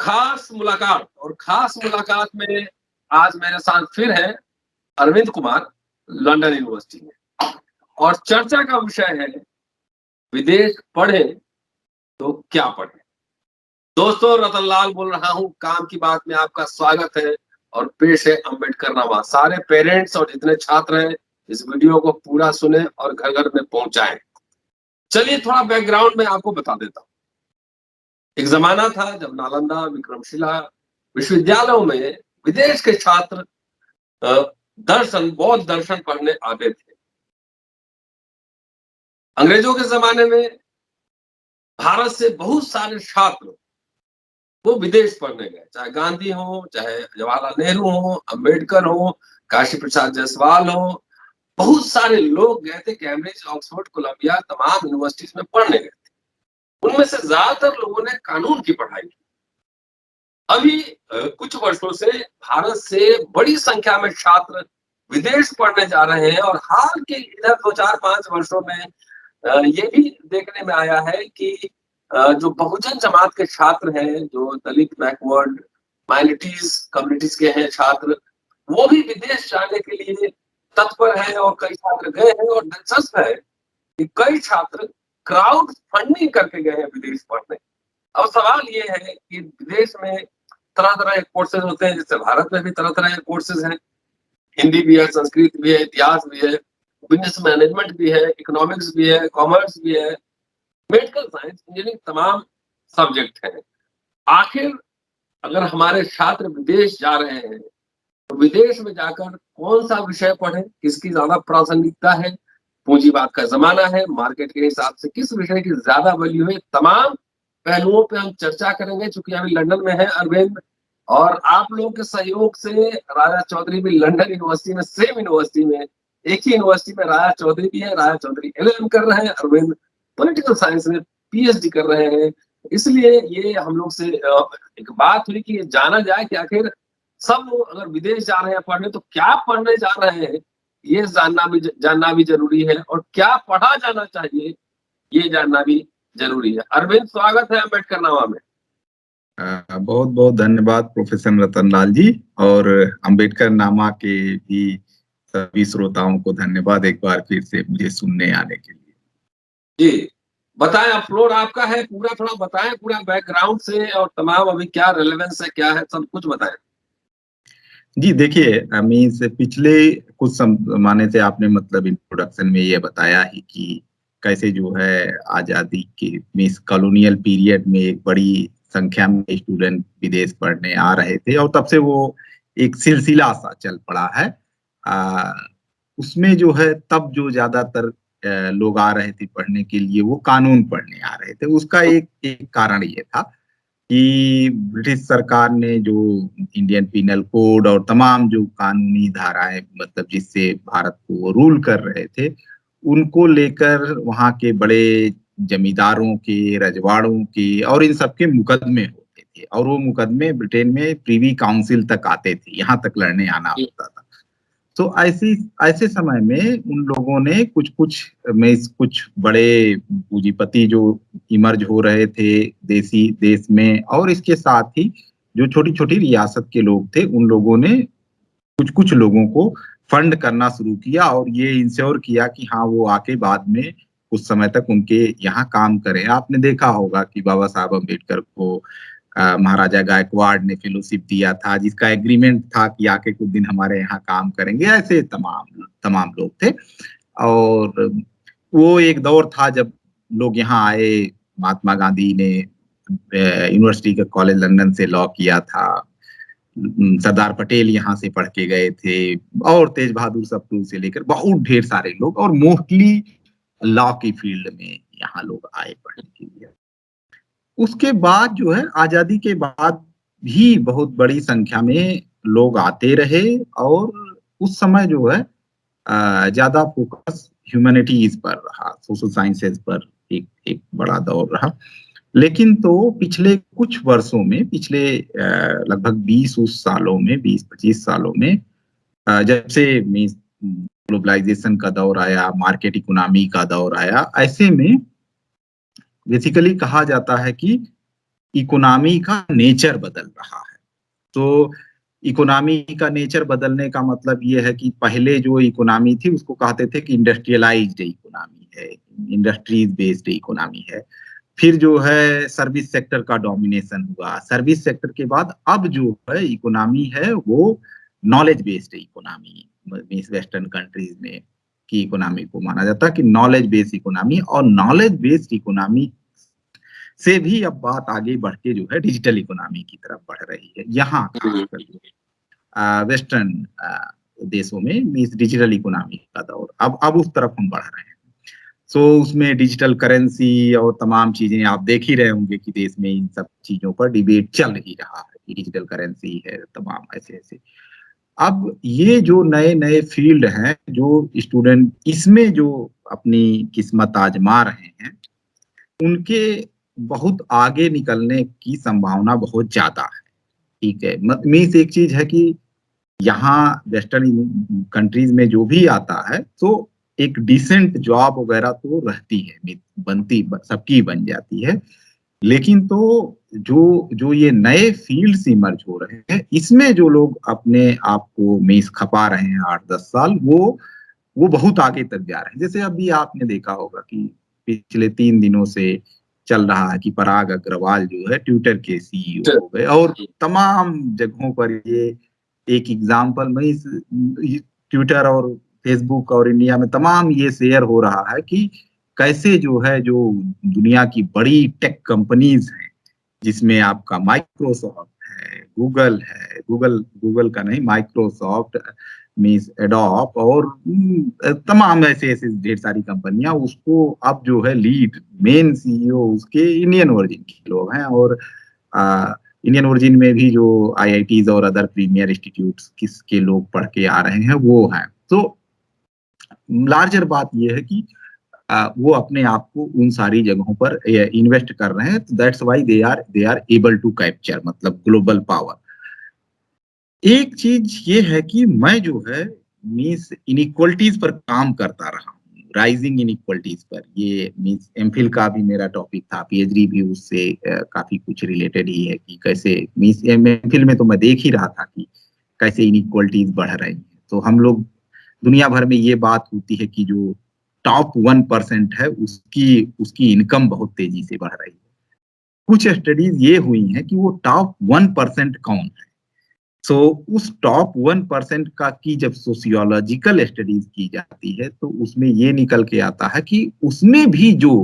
खास मुलाकात और खास मुलाकात में आज मेरे साथ फिर है अरविंद कुमार लंदन यूनिवर्सिटी में। और चर्चा का विषय है विदेश पढ़े तो क्या पढ़े। दोस्तों, रतनलाल बोल रहा हूँ, काम की बात में आपका स्वागत है। और पेश है अम्बेडकर नामा। सारे पेरेंट्स और जितने छात्र हैं इस वीडियो को पूरा सुने और घर घर में पहुंचाएं। चलिए थोड़ा बैकग्राउंड में आपको बता देता हूँ। एक जमाना था जब नालंदा विक्रमशिला विश्वविद्यालयों में विदेश के छात्र बौद्ध दर्शन पढ़ने आते थे। अंग्रेजों के जमाने में भारत से बहुत सारे छात्र वो विदेश पढ़ने गए, चाहे गांधी हो, चाहे जवाहरलाल नेहरू हो, अम्बेडकर हो, काशी प्रसाद जायसवाल हो। बहुत सारे लोग गए थे, कैम्ब्रिज, ऑक्सफोर्ड, कोलंबिया, तमाम यूनिवर्सिटीज में पढ़ने गए थे। उनमें से ज्यादातर लोगों ने कानून की पढ़ाई की। अभी कुछ वर्षों से भारत से बड़ी संख्या में छात्र विदेश पढ़ने जा रहे हैं। और हाल के इधर 2-4-5 वर्षों में ये भी देखने में आया है कि जो बहुजन जमात के छात्र हैं, जो दलित, बैकवर्ड, माइनॉरिटीज कम्युनिटीज के हैं छात्र, वो भी विदेश जाने के लिए तत्पर है और कई छात्र गए हैं। और दिलचस्प है कि कई छात्र क्राउड फंडिंग करके गए हैं विदेश पढ़ने। अब सवाल ये है कि विदेश में तरह तरह के कोर्सेज होते हैं, जैसे भारत में भी तरह तरह के कोर्सेज हैं। हिंदी भी है, संस्कृत भी है, इतिहास भी है, बिजनेस मैनेजमेंट भी है, इकोनॉमिक्स भी है, कॉमर्स भी है, मेडिकल साइंस, इंजीनियरिंग, तमाम सब्जेक्ट हैं। आखिर अगर हमारे छात्र विदेश जा रहे हैं तो विदेश में जाकर कौन सा विषय पढ़े, किसकी ज्यादा प्रासंगिकता है, पूंजीवाद का जमाना है, मार्केट के हिसाब से किस विषय की ज्यादा वैल्यू है, तमाम पहलुओं पे हम चर्चा करेंगे। चूंकि अभी लंदन में है अरविंद, और आप लोगों के सहयोग से राजा चौधरी भी लंदन यूनिवर्सिटी में, सेम यूनिवर्सिटी में, एक ही यूनिवर्सिटी में राजा चौधरी भी है। राजा चौधरी LLM कर रहे हैं, अरविंद पॉलिटिकल साइंस में PhD कर रहे हैं। इसलिए ये हम लोग से एक बात हुई कि जाना जाए कि आखिर सब लोग अगर विदेश जा रहे हैं पढ़ने तो क्या पढ़ने जा रहे हैं, ये जानना भी जरूरी है। और क्या पढ़ा जाना चाहिए ये जानना भी जरूरी है। अरविंद, स्वागत है अम्बेडकर नामा में। बहुत बहुत धन्यवाद प्रोफेसर रतनलाल जी, और अम्बेडकर नामा के भी सभी श्रोताओं को धन्यवाद एक बार फिर से मुझे सुनने आने के लिए। जी बताएं, फ्लोर आपका है, पूरा थोड़ा बताएं, पूरा बैकग्राउंड से और तमाम अभी क्या रेलेवेंस है, क्या है, सब कुछ बताएं। जी देखिए, अमी से पिछले कुछ जमाने से आपने मतलब इंट्रोडक्शन में ये बताया ही कि कैसे जो है आजादी के मीन्स कॉलोनियल पीरियड में एक बड़ी संख्या में स्टूडेंट विदेश पढ़ने आ रहे थे, और तब से वो एक सिलसिला सा चल पड़ा है। उसमें जो है तब जो ज्यादातर लोग आ रहे थे पढ़ने के लिए वो कानून पढ़ने आ रहे थे। उसका एक कारण ये था कि ब्रिटिश सरकार ने जो इंडियन पीनल कोड और तमाम जो कानूनी धाराएं मतलब जिससे भारत को रूल कर रहे थे, उनको लेकर वहाँ के बड़े जमींदारों के, रजवाड़ों के और इन सबके मुकदमे होते थे, और वो मुकदमे ब्रिटेन में प्रीवी काउंसिल तक आते थे, यहाँ तक लड़ने आना होता था। तो ऐसे समय में उन लोगों ने कुछ बड़े पूंजीपति जो इमर्ज हो रहे थे देश में, और इसके साथ ही जो छोटी छोटी रियासत के लोग थे, उन लोगों ने कुछ लोगों को फंड करना शुरू किया और ये इंश्योर किया कि हाँ वो आके बाद में कुछ समय तक उनके यहाँ काम करें। आपने देखा होगा कि बाबा साहब अम्बेडकर को महाराजा गायकवाड़ ने फेलोशिप दिया था, जिसका एग्रीमेंट था कि आके कुछ दिन हमारे यहाँ काम करेंगे। ऐसे तमाम लोग थे, और वो एक दौर था जब लोग यहाँ आए। महात्मा गांधी ने यूनिवर्सिटी का कॉलेज लंदन से लॉ किया था, सरदार पटेल यहाँ से पढ़ के गए थे, और तेज बहादुर सप्रू से लेकर बहुत ढेर सारे लोग, और मोस्टली लॉ की फील्ड में यहाँ लोग आए पढ़ने के लिए। उसके बाद जो है आजादी के बाद भी बहुत बड़ी संख्या में लोग आते रहे, और उस समय जो है ज्यादा फोकस ह्यूमैनिटीज पर रहा, सोशल साइंसेज पर एक बड़ा दौर रहा। लेकिन तो पिछले कुछ वर्षों में, पिछले लगभग 20 सालों में, 20-25 सालों में, जब से ग्लोबलाइजेशन का दौर आया, मार्केट इकोनॉमी का दौर आया, ऐसे में बेसिकली कहा जाता है कि इकोनॉमी का नेचर बदल रहा है। तो इकोनॉमी का नेचर बदलने का मतलब ये है कि पहले जो इकोनॉमी थी उसको कहते थे कि इंडस्ट्रियलाइज्ड इकोनॉमी है, इंडस्ट्रीज बेस्ड इकोनॉमी है। फिर जो है सर्विस सेक्टर का डोमिनेशन हुआ, सर्विस सेक्टर के बाद अब जो है इकोनॉमी है वो knowledge based economy, western countries में की इकोनॉमी को माना जाता है कि नॉलेज बेस्ड इकोनॉमी, और नॉलेज बेस्ड इकोनॉमी से भी अब बात आगे बढ़ के जो है डिजिटल इकोनॉमी की तरफ बढ़ रही है। यहाँ खासकर वेस्टर्न देशों में इस डिजिटल इकोनॉमी का दौर अब उस तरफ हम बढ़ रहे हैं। सो उसमें डिजिटल करेंसी और तमाम चीजें आप देख ही रहे होंगे कि देश में इन सब चीजों पर डिबेट चल ही रहा है कि डिजिटल करेंसी है, तमाम ऐसे ऐसे। अब ये जो नए नए फील्ड हैं, जो स्टूडेंट इसमें जो अपनी किस्मत आजमा रहे हैं, उनके बहुत आगे निकलने की संभावना बहुत ज्यादा है। ठीक है, मीन्स एक चीज है कि यहाँ वेस्टर्न कंट्रीज में जो भी आता है तो एक डिसेंट जॉब वगैरह तो रहती है, बनती सबकी बन जाती है, लेकिन तो जो जो ये नए फील्ड्स इमर्ज हो रहे हैं, इसमें जो लोग अपने आप को मेज खपा रहे हैं 8-10 साल, वो बहुत आगे तक जा रहे हैं। जैसे अभी आपने देखा होगा कि पिछले 3 दिनों से चल रहा है कि पराग अग्रवाल जो है ट्विटर के सीईओ हो गए, और तमाम जगहों पर ये एक एग्जाम्पल में इस ट्विटर और फेसबुक और इंडिया में तमाम ये शेयर हो रहा है कि कैसे जो है जो दुनिया की बड़ी टेक कंपनीज हैं, जिसमें आपका माइक्रोसॉफ्ट है, गूगल का नहीं, माइक्रोसॉफ्ट, मीन्स एडोब और तमाम ऐसे ऐसे ढेर सारी कंपनियां, उसको अब जो है लीड मेन सीईओ उसके इंडियन ओरिजिन के लोग हैं, और इंडियन ओरिजिन में भी जो आईआईटीज और अदर प्रीमियर इंस्टीट्यूट्स किसके लोग पढ़ के आ रहे हैं वो हैं। तो लार्जर बात ये है कि वो अपने आप को उन सारी जगहों पर इन्वेस्ट कर रहे हैं, तो that's why they are able to capture मतलब ग्लोबल पावर। एक चीज ये है कि मैं जो है मीन्स इनइक्वलिटीज पर काम करता रहा हूँ, राइजिंग इनइक्वलिटीज पर। ये मीन्स एमफिल का भी मेरा टॉपिक था, पीएचडी भी उससे काफी कुछ रिलेटेड ही है कि कैसे मीन्स एमफिल में तो मैं देख ही रहा था कि कैसे इनइक्वलिटीज बढ़ रही हैं। तो हम लोग दुनिया भर में ये बात होती है कि जो टॉप 1% है उसकी इनकम बहुत तेजी से बढ़ रही है। कुछ स्टडीज ये हुई हैं कि वो टॉप 1% कौन है। सो उस टॉप 1% का की जब सोशियोलॉजिकल स्टडीज की जाती है तो उसमें ये निकल के आता है कि उसमें भी जो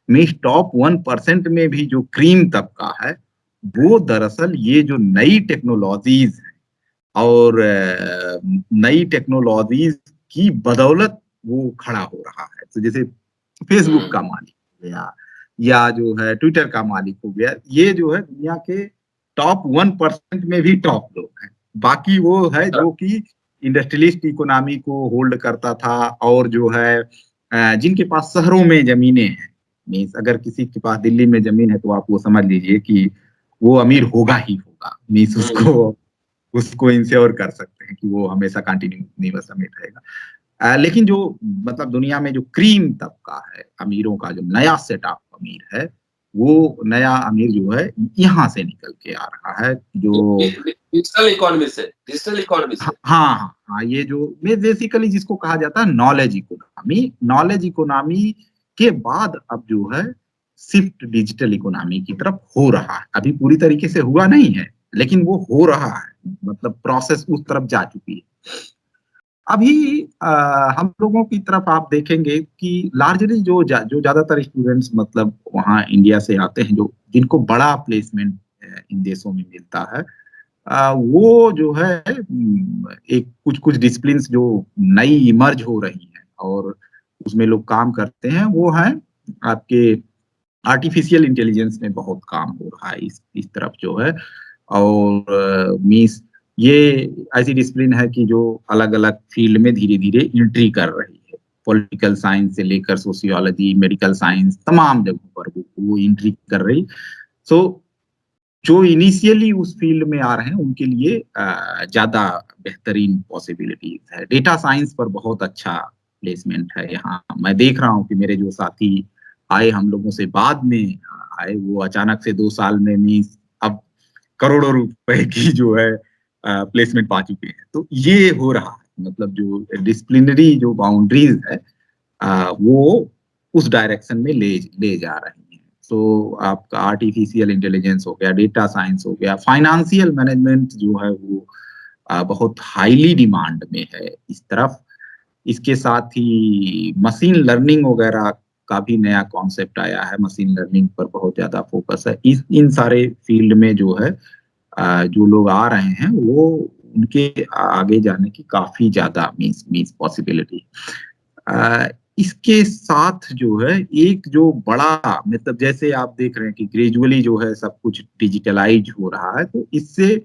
मीन्स टॉप 1% में भी जो क्रीम तबका है, वो दरअसल ये जो नई टेक्नोलॉजीज है और नई टेक्नोलॉजीज की बदौलत वो खड़ा हो रहा है। तो जैसे फेसबुक का मालिक हो गया या जो है ट्विटर का मालिक हो गया, ये जो है दुनिया के टॉप 1% में भी टॉप लोग हैं। बाकी वो है जो कि इंडस्ट्रियलिस्ट इकोनॉमी को होल्ड करता था, और जो है जिनके पास शहरों में जमीनें हैं, मीन्स अगर किसी के पास दिल्ली में जमीन है तो आप वो समझ लीजिए कि वो अमीर होगा ही होगा, मीन्स उसको इंश्योर कर सकते हैं कि वो हमेशा कंटिन्यूस अमीर रहेगा। लेकिन जो मतलब दुनिया में जो क्रीम तबका है अमीरों का, जो नया सेट ऑफ अमीर है, वो नया अमीर जो है यहाँ से निकल के आ रहा है, जो डिजिटल इकोनॉमी से हाँ, ये जो बेसिकली जिसको कहा जाता है नॉलेज इकोनॉमी के बाद अब जो है शिफ्ट डिजिटल इकोनॉमी की तरफ हो रहा है। अभी पूरी तरीके से हुआ नहीं है, लेकिन वो हो रहा है, मतलब प्रोसेस उस तरफ जा चुकी है। अभी हम लोगों की तरफ आप देखेंगे कि लार्जली जो ज्यादातर स्टूडेंट्स मतलब वहाँ इंडिया से आते हैं, जो जिनको बड़ा प्लेसमेंट इन देशों में मिलता है, वो जो है एक कुछ डिसिप्लिन जो नई इमर्ज हो रही हैं और उसमें लोग काम करते हैं, वो है आपके आर्टिफिशियल इंटेलिजेंस में बहुत काम हो रहा है इस तरफ जो है। और मीन्स ये ऐसी डिसिप्लिन है कि जो अलग अलग फील्ड में धीरे धीरे एंट्री कर रही है, पॉलिटिकल साइंस से लेकर सोशियोलॉजी, मेडिकल साइंस, तमाम जगहों पर वो एंट्री कर रही। सो जो इनिशियली उस फील्ड में आ रहे हैं उनके लिए ज्यादा बेहतरीन पॉसिबिलिटीज है। डेटा साइंस पर बहुत अच्छा प्लेसमेंट है यहाँ। मैं देख रहा हूँ कि मेरे जो साथी आए हम लोगों से बाद में है वो अचानक से 2 साल में मीन्स अब करोड़ों रुपए की जो है प्लेसमेंट पा चुके हैं। तो ये हो रहा है, मतलब जो डिसिप्लिनरी जो बाउंड्रीज है वो उस डायरेक्शन में ले जा रही हैं। तो आपका आर्टिफिशियल इंटेलिजेंस हो गया, डेटा साइंस हो गया, फाइनेंशियल मैनेजमेंट जो है वो बहुत हाईली डिमांड में है इस तरफ। इसके साथ ही मशीन लर्निंग वगैरह का भी नया कॉन्सेप्ट आया है, मशीन लर्निंग पर बहुत ज्यादा फोकस है। इन सारे फील्ड में जो है जो लोग आ रहे हैं वो उनके आगे जाने की काफी ज्यादा मीन्स पॉसिबिलिटी। इसके साथ जो है एक जो बड़ा मतलब जैसे आप देख रहे हैं कि ग्रेजुअली जो है सब कुछ डिजिटलाइज हो रहा है, तो इससे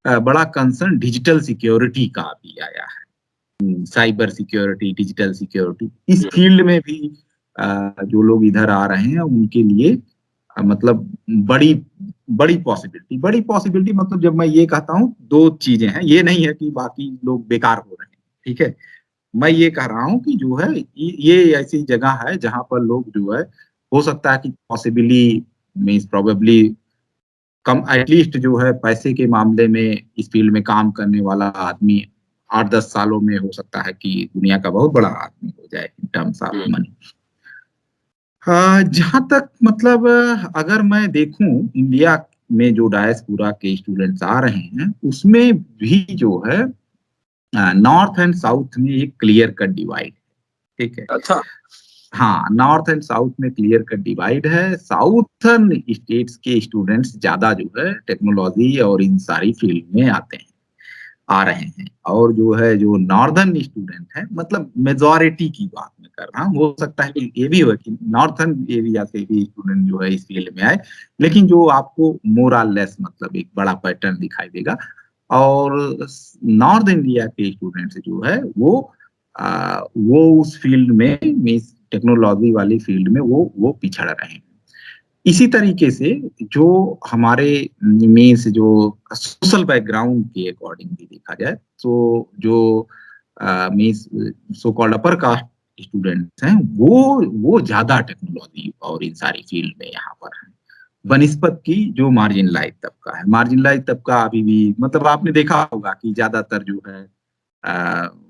बड़ा कंसर्न डिजिटल सिक्योरिटी का भी आया है। साइबर सिक्योरिटी, डिजिटल सिक्योरिटी, इस फील्ड में भी जो लोग इधर आ रहे हैं उनके लिए मतलब बड़ी पॉसिबिलिटी मतलब जब मैं ये कहता हूँ 2 चीजें हैं, ये नहीं है कि बाकी लोग बेकार हो रहे हैं, ठीक है। मैं ये कह रहा हूँ कि जो है ये ऐसी जगह है जहां पर लोग जो है हो सकता है कि पॉसिबली मीन्स प्रोबेबली कम एटलीस्ट जो है पैसे के मामले में इस फील्ड में काम करने वाला आदमी 8-10 सालों में हो सकता है कि दुनिया का बहुत बड़ा आदमी हो जाए इन टर्म्स ऑफ मनी। जहां तक मतलब अगर मैं देखूं इंडिया में जो डायस्पोरा के स्टूडेंट्स आ रहे हैं उसमें भी जो है नॉर्थ एंड साउथ में एक क्लियर कट डिवाइड है, ठीक है। अच्छा। हाँ, नॉर्थ एंड साउथ में क्लियर कट डिवाइड है। साउथर्न स्टेट्स के स्टूडेंट्स ज्यादा जो है टेक्नोलॉजी और इन सारी फील्ड में आ रहे हैं, और जो है जो नॉर्दर्न स्टूडेंट है मतलब मेजॉरिटी की बात मैं कर रहा हूँ, हो सकता है कि ये भी हो कि नॉर्थर्न एरिया से भी स्टूडेंट जो है इस फील्ड में आए, लेकिन जो आपको मोर और लेस मतलब एक बड़ा पैटर्न दिखाई देगा। और नॉर्थ इंडिया के स्टूडेंट्स जो है वो उस फील्ड में मीन्स टेक्नोलॉजी वाली फील्ड में वो पिछड़ रहे हैं। इसी तरीके से जो हमारे मीन्स जो सोशल बैकग्राउंड के अकॉर्डिंग भी देखा जाए तो जो means so called upper caste students हैं वो ज्यादा टेक्नोलॉजी और इन सारी फील्ड में यहाँ पर हैं बनिस्पत की जो मार्जिनलाइज तबका है। मार्जिनलाइज तबका अभी भी मतलब आपने देखा होगा कि ज्यादातर जो है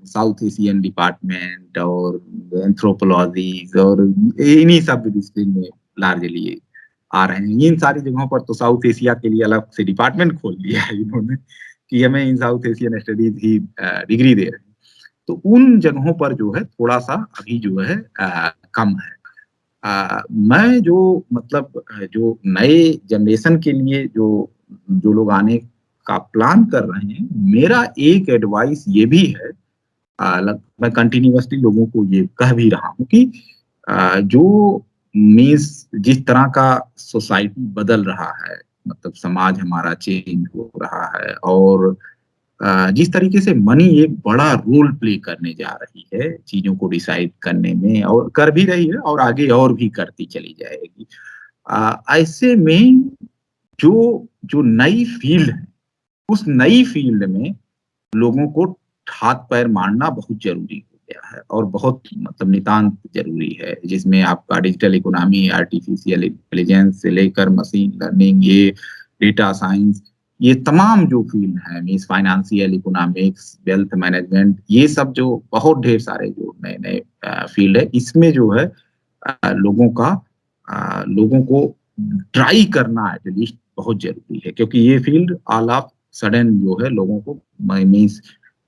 साउथ एशियन डिपार्टमेंट और एंथ्रोपोलॉजीज और इन्हीं सब डिसिप्लिन में लार्जली आ रहे हैं। इन सारी जगहों पर तो साउथ एशिया के लिए अलग से डिपार्टमेंट खोल दिया है इन्होंने कि हमें इन साउथ एशियन स्टडीज ही डिग्री दे रहे हैं। तो उन जगहों पर जो है थोड़ा सा अभी जो है कम है। मैं जो मतलब जो नए जनरेशन के लिए जो लोग आने का प्लान कर रहे हैं, मेरा एक एडवाइस ये भी है, मैं कंटिन्यूअसली लोगों को ये कह भी रहा हूँ कि जो मीन्स जिस तरह का सोसाइटी बदल रहा है, मतलब समाज हमारा चेंज हो रहा है, और जिस तरीके से मनी एक बड़ा रोल प्ले करने जा रही है चीजों को डिसाइड करने में, और कर भी रही है और आगे और भी करती चली जाएगी। ऐसे में जो जो नई फील्ड है उस नई फील्ड में लोगों को हाथ पैर मारना बहुत जरूरी हो गया है, और बहुत मतलब नितांत जरूरी है, जिसमें आपका डिजिटल इकोनॉमी, आर्टिफिशियल इंटेलिजेंस से लेकर मशीन लर्निंग, ये डेटा साइंस, ये तमाम जो फील्ड है means financial economics, wealth management, ये सब जो बहुत ढेर सारे जो नए नए फील्ड है, इसमें जो है लोगों को ट्राई करना एटलीस्ट बहुत जरूरी है, क्योंकि ये फील्ड ऑल ऑफ सडन जो है लोगों को मीन्स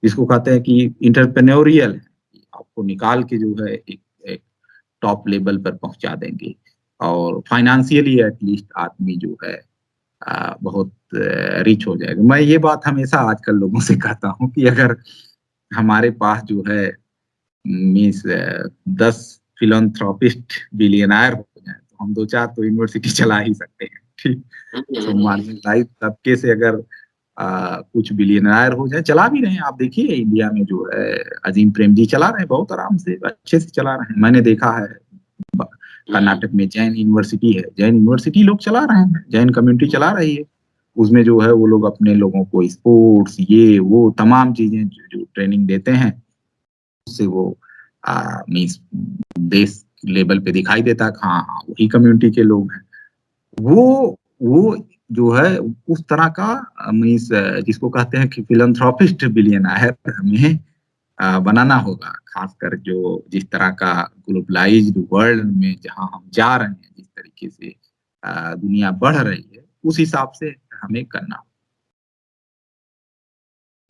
जिसको कहते हैं कि इंटरप्रेन्योरियल है, आपको निकाल के जो है एक टॉप लेवल पर पहुंचा देंगे, और फाइनेंशियली एटलीस्ट आदमी जो है बहुत रिच हो जाएगा। मैं ये बात हमेशा आजकल लोगों से कहता हूँ कि अगर हमारे पास जो है मीन्स 10 फिलैंथ्रोपिस्ट बिलियनर हो जाए तो हम 2-4 तो यूनिवर्सिटी चला ही सकते हैं, ठीक। तो मार्जिनलाइज तबके से अगर कुछ बिलियनर हो जाए, चला भी रहे हैं। आप देखिए इंडिया में जो है अजीम प्रेम जी चला रहे हैं, बहुत आराम से अच्छे से चला रहे हैं। मैंने देखा है कर्नाटक में जैन यूनिवर्सिटी है, जैन यूनिवर्सिटी लोग चला रहे हैं, जैन कम्युनिटी चला रही है। उसमें जो है वो लोग अपने लोगों को स्पोर्ट्स ये वो तमाम चीजें जो ट्रेनिंग देते हैं, उससे वो मीन्स देश लेवल पे दिखाई देता है हाँ हाँ वही कम्युनिटी के लोग हैं। वो जो है उस तरह का मीन्स जिसको कहते हैं कि फिलैंथ्रोपिस्ट बिलियनर हमें बनाना होगा, खासकर जो जिस तरह का ग्लोबलाइज्ड वर्ल्ड में जहां हम जा रहे हैं, जिस तरीके से दुनिया बढ़ रही है, उस हिसाब से हमें करना होगा।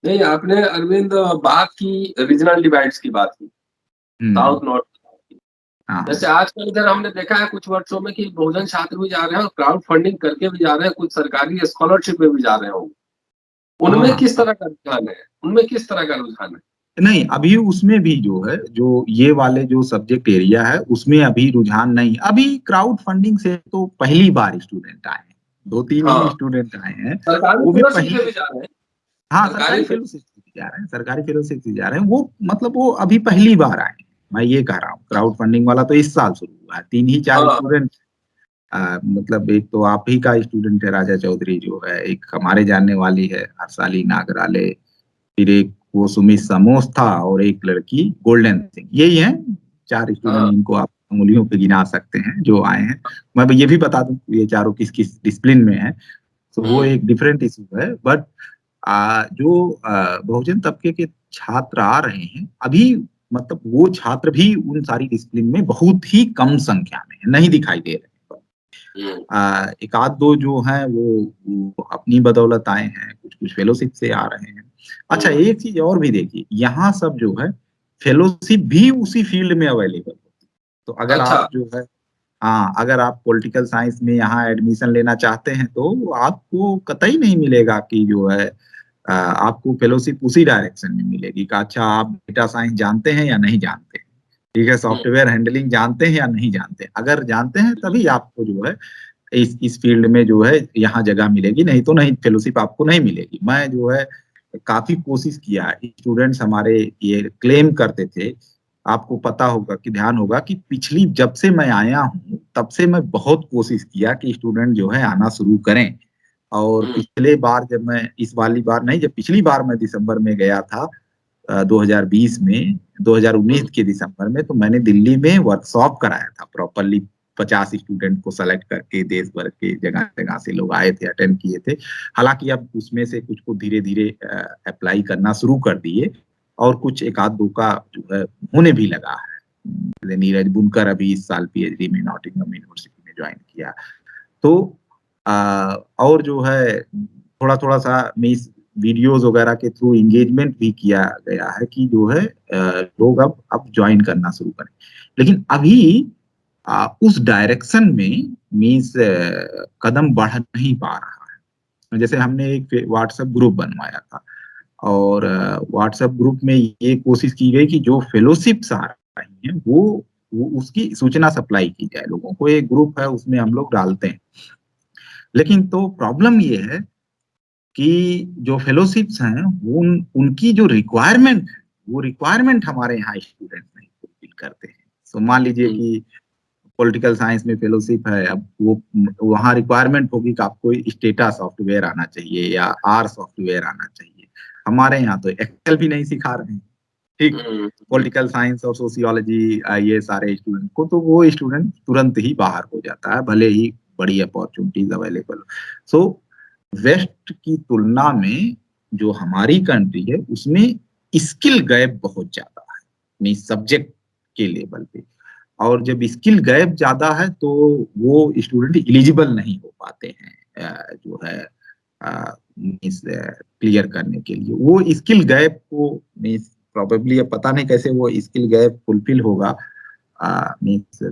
नहीं, आपने अरविंद बात की रीजनल डिवाइड्स की बात की, साउथ नॉर्थ की। हाँ जैसे आजकल इधर हमने देखा है कुछ वर्षों में कि बहुजन छात्र भी जा रहे हैं और क्राउड फंडिंग करके भी जा रहे हैं, कुछ सरकारी स्कॉलरशिप में भी जा रहे होंगे। उनमें हाँ किस तरह का रुझान है? उनमें किस तरह का रुझान है? नहीं, अभी उसमें भी जो है, जो ये वाले जो सब्जेक्ट एरिया है, उसमें अभी रुझान नहीं। अभी क्राउड फंडिंग से तो पहली बार स्टूडेंट आए हैं, 2-3 ही हाँ, स्टूडेंट आए हैं, सरकारी वो भी फेलोशिप से पहली। भी जा रहे हैं। हाँ, सरकारी सरकारी फेलोशिप से भी जा रहे हैं, सरकारी फेलोशिप से जा रहे हैं। वो मतलब वो अभी पहली बार आए हैं, मैं ये कह रहा हूँ। क्राउड फंडिंग वाला तो इस साल शुरू हुआ है, 3 ही 4 हाँ, स्टूडेंट। मतलब एक तो आप ही का स्टूडेंट है राजा चौधरी जो है, एक हमारे जानने वाली है हर्षाली नागराले, फिर एक वो सुमित समोस था, और एक लड़की गोल्डन सिंह। यही है 4 स्टूडेंट, हाँ, इनको आप उंगलियों पे गिना सकते हैं जो आए हैं। मैं ये भी बता दूं ये चारों किस किस डिसिप्लिन में है, तो वो हुँ, एक डिफरेंट इशू है। बट जो बहुजन तबके के छात्र आ रहे हैं अभी, मतलब वो छात्र भी उन सारी डिसिप्लिन में बहुत ही कम संख्या में है, नहीं दिखाई दे रहे हैं। हुँ, एक आध दो जो हैं वो अपनी बदौलत आए हैं, कुछ कुछ फेलोशिप से आ रहे हैं। अच्छा, हुँ। एक चीज और भी देखिए, यहाँ सब जो है फेलोशिप भी उसी फील्ड में अवेलेबल होती है। तो अगर अच्छा, आप जो है, हाँ, अगर आप पॉलिटिकल साइंस में यहाँ एडमिशन लेना चाहते हैं तो आपको कतई नहीं मिलेगा कि जो है आपको फेलोशिप उसी डायरेक्शन में मिलेगी कि अच्छा आप डेटा साइंस जानते हैं या नहीं जानते हैं, ठीक है, हुँ, सॉफ्टवेयर हैंडलिंग जानते हैं या नहीं जानते हैं। अगर जानते हैं तभी आपको जो है इस फील्ड में जो है यहाँ जगह मिलेगी, नहीं तो नहीं, फेलोशिप आपको नहीं मिलेगी। मैं जो है काफी कोशिश किया, स्टूडेंट्स हमारे ये क्लेम करते थे। आपको पता होगा कि ध्यान होगा कि पिछली जब से मैं आया हूँ तब से मैं बहुत कोशिश किया कि स्टूडेंट जो है आना शुरू करें। और हुँ, पिछले बार जब मैं, इस वाली बार नहीं, जब पिछली बार मैं दिसंबर में गया था 2020 में, हुँ, 2019 के दिसंबर में, तो मैंने दिल्ली में वर्कशॉप कराया था प्रॉपरली। 50 स्टूडेंट को सेलेक्ट करके देश भर के जगह जगह से लोग आए थे, अटेंड किए थे। हालांकि अब उसमें से कुछ को धीरे धीरे अप्लाई करना शुरू कर दिए, और कुछ एक आध दो का जो है होने भी लगा है। नीरज बुनकर अभी इस साल पीएचडी में नॉटिंघम यूनिवर्सिटी में ज्वाइन किया। तो और जो है थोड़ा थोड़ा सा मैं इस वीडियोस वगैरह के थ्रू इंगेजमेंट भी किया गया है कि जो है लोग अब ज्वाइन करना शुरू करें। लेकिन अभी उस डायरेक्शन में मीन्स कदम बढ़ नहीं पा रहा है। जैसे हमने एक व्हाट्सएप ग्रुप बनवाया था, और व्हाट्सएप ग्रुप में ये कोशिश की गई कि जो फेलोशिप्स आ रही हैं वो उसकी सूचना सप्लाई की जाए लोगों को। एक ग्रुप है उसमें हम लोग डालते हैं। लेकिन तो प्रॉब्लम ये है कि जो फेलोशिप्स हैं उनकी जो रिक्वायरमेंट है, वो रिक्वायरमेंट हमारे यहाँ स्टूडेंट नहीं फुलफिल करते हैं। तो मान लीजिए हुँ, कि पॉलिटिकल साइंस में फेलोशिप है, अब वो वहाँ रिक्वायरमेंट होगी कि आपको स्टेटा सॉफ्टवेयर आना चाहिए या आर सॉफ्टवेयर आना चाहिए। हमारे यहाँ तो एक्सेल भी नहीं सिखा रहे हैं, ठीक। हुँ, हुँ, पॉलिटिकल साइंस और सोशियोलॉजी ये सारे स्टूडेंट को, तो वो स्टूडेंट तुरंत ही बाहर हो जाता है, भले ही बड़ी अपॉर्चुनिटीज अवेलेबल हो। सो वेस्ट की तुलना में जो हमारी कंट्री है उसमें स्किल गैप बहुत ज्यादा है, मीन सब्जेक्ट के लेवल पे। और जब स्किल गैप ज्यादा है तो वो स्टूडेंट एलिजिबल नहीं हो पाते हैं जो है मीन्स क्लियर करने के लिए। वो स्किल गैप को मीन्स प्रोबेबली, अब पता नहीं कैसे वो स्किल गैप फुलफिल होगा। मीन्स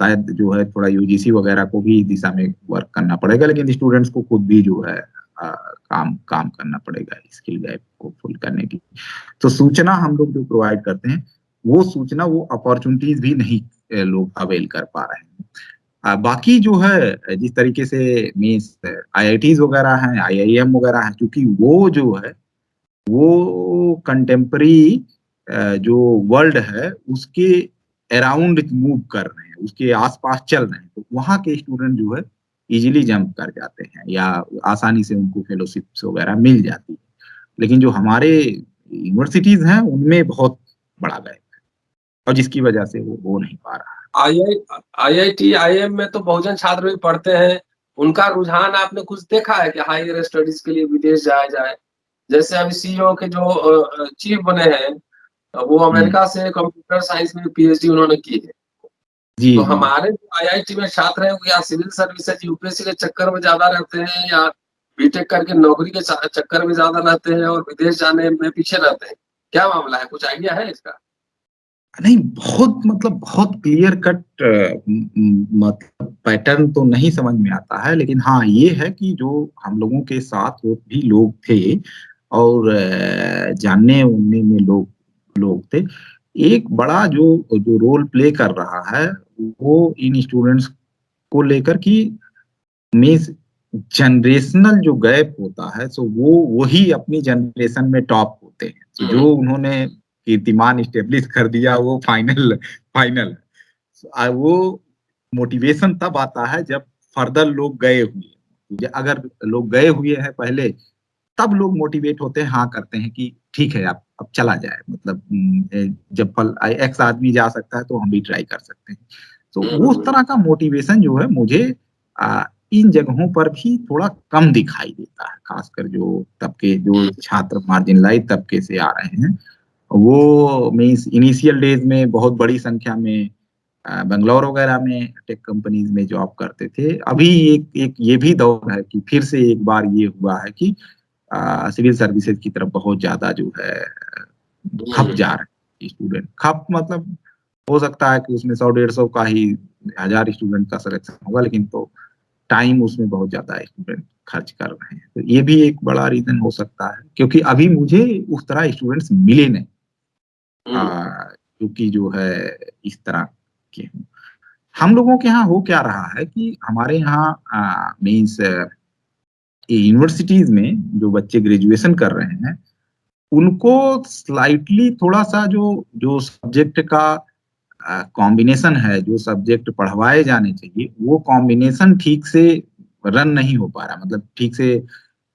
शायद जो है थोड़ा यूजीसी वगैरह को भी दिशा में वर्क करना पड़ेगा, लेकिन स्टूडेंट्स को खुद भी जो है काम काम करना पड़ेगा स्किल गैप को फुल करने की। तो सूचना हम लोग जो प्रोवाइड करते हैं, वो सूचना, वो अपॉर्चुनिटीज भी नहीं लोग अवेल कर पा रहे हैं। बाकी जो है जिस तरीके से मीन्स आईआईटीज वगैरह हैं, आईआईएम वगैरह हैं, क्योंकि वो जो है वो कंटेम्परी जो वर्ल्ड है उसके अराउंड मूव कर रहे हैं, उसके आसपास चल रहे हैं, तो वहाँ के स्टूडेंट जो है इजीली जंप कर जाते हैं या आसानी से उनको फेलोशिप्स वगैरह मिल जाती है। लेकिन जो हमारे यूनिवर्सिटीज हैं उनमें बहुत बड़ा गैप है, और जिसकी वजह से वो हो नहीं पा रहा। आईआईटी आईएम में तो बहुजन छात्र भी पढ़ते हैं। उनका रुझान आपने कुछ देखा है कि हायर स्टडीज के लिए विदेश जाया जाए? जैसे अभी सीईओ के जो चीफ बने हैं, वो अमेरिका से कंप्यूटर साइंस में पीएचडी उन्होंने की है। जी तो जी। हमारे जो आईआईटी में छात्र हैं, वो या सिविल सर्विसेज यूपीएससी के चक्कर में ज्यादा रहते हैं, या बीटेक करके नौकरी के चक्कर में ज्यादा रहते हैं और विदेश जाने में पीछे रहते हैं? क्या मामला है, कुछ आइडिया है इसका? नहीं, बहुत मतलब बहुत क्लियर कट मतलब पैटर्न तो नहीं समझ में आता है, लेकिन हाँ ये है कि जो हम लोगों के साथ वो भी लोग थे और जानने उनने में लोग थे। एक बड़ा जो जो रोल प्ले कर रहा है वो इन स्टूडेंट्स को लेकर कि मीन्स जनरेशनल जो गैप होता है, सो वो वही अपनी जनरेशन में टॉप होते हैं। तो जो उन्होंने कीर्तिमान स्टेब्लिश कर दिया वो फाइनल फाइनल वो मोटिवेशन तब आता है जब फर्दर लोग गए हुए, अगर लोग गए हुए हैं पहले तब लोग मोटिवेट होते हैं, हाँ करते हैं कि ठीक है अब चला जाए, मतलब जब एक्स आदमी जा सकता है तो हम भी ट्राई कर सकते हैं। तो उस तरह का मोटिवेशन जो है मुझे इन जगहों पर भी थोड़ा कम दिखाई देता है, खासकर जो तबके जो छात्र मार्जिनलाइज तबके से आ रहे हैं। वो मीन्स इनिशियल डेज में बहुत बड़ी संख्या में बेंगलोर वगैरह में टेक कंपनीज में जॉब करते थे। अभी एक ये भी दौर है कि फिर से एक बार ये हुआ है कि सिविल सर्विसेज की तरफ बहुत ज्यादा जो है खप जा रहे हैं स्टूडेंट। खप मतलब हो सकता है कि उसमें 100-150 का ही 1000 स्टूडेंट का सिलेक्शन होगा, लेकिन तो टाइम उसमें बहुत ज्यादा स्टूडेंट खर्च कर रहे हैं। तो ये भी एक बड़ा रीजन हो सकता है, क्योंकि अभी मुझे उस तरह स्टूडेंट्स मिले नहीं क्योंकि जो है इस तरह के हूँ। हम लोगों के यहाँ हो क्या रहा है कि हमारे यहाँ मीन्स यूनिवर्सिटीज में जो बच्चे ग्रेजुएशन कर रहे हैं उनको स्लाइटली थोड़ा सा जो जो सब्जेक्ट का कॉम्बिनेशन है, जो सब्जेक्ट पढ़वाए जाने चाहिए वो कॉम्बिनेशन ठीक से रन नहीं हो पा रहा, मतलब ठीक से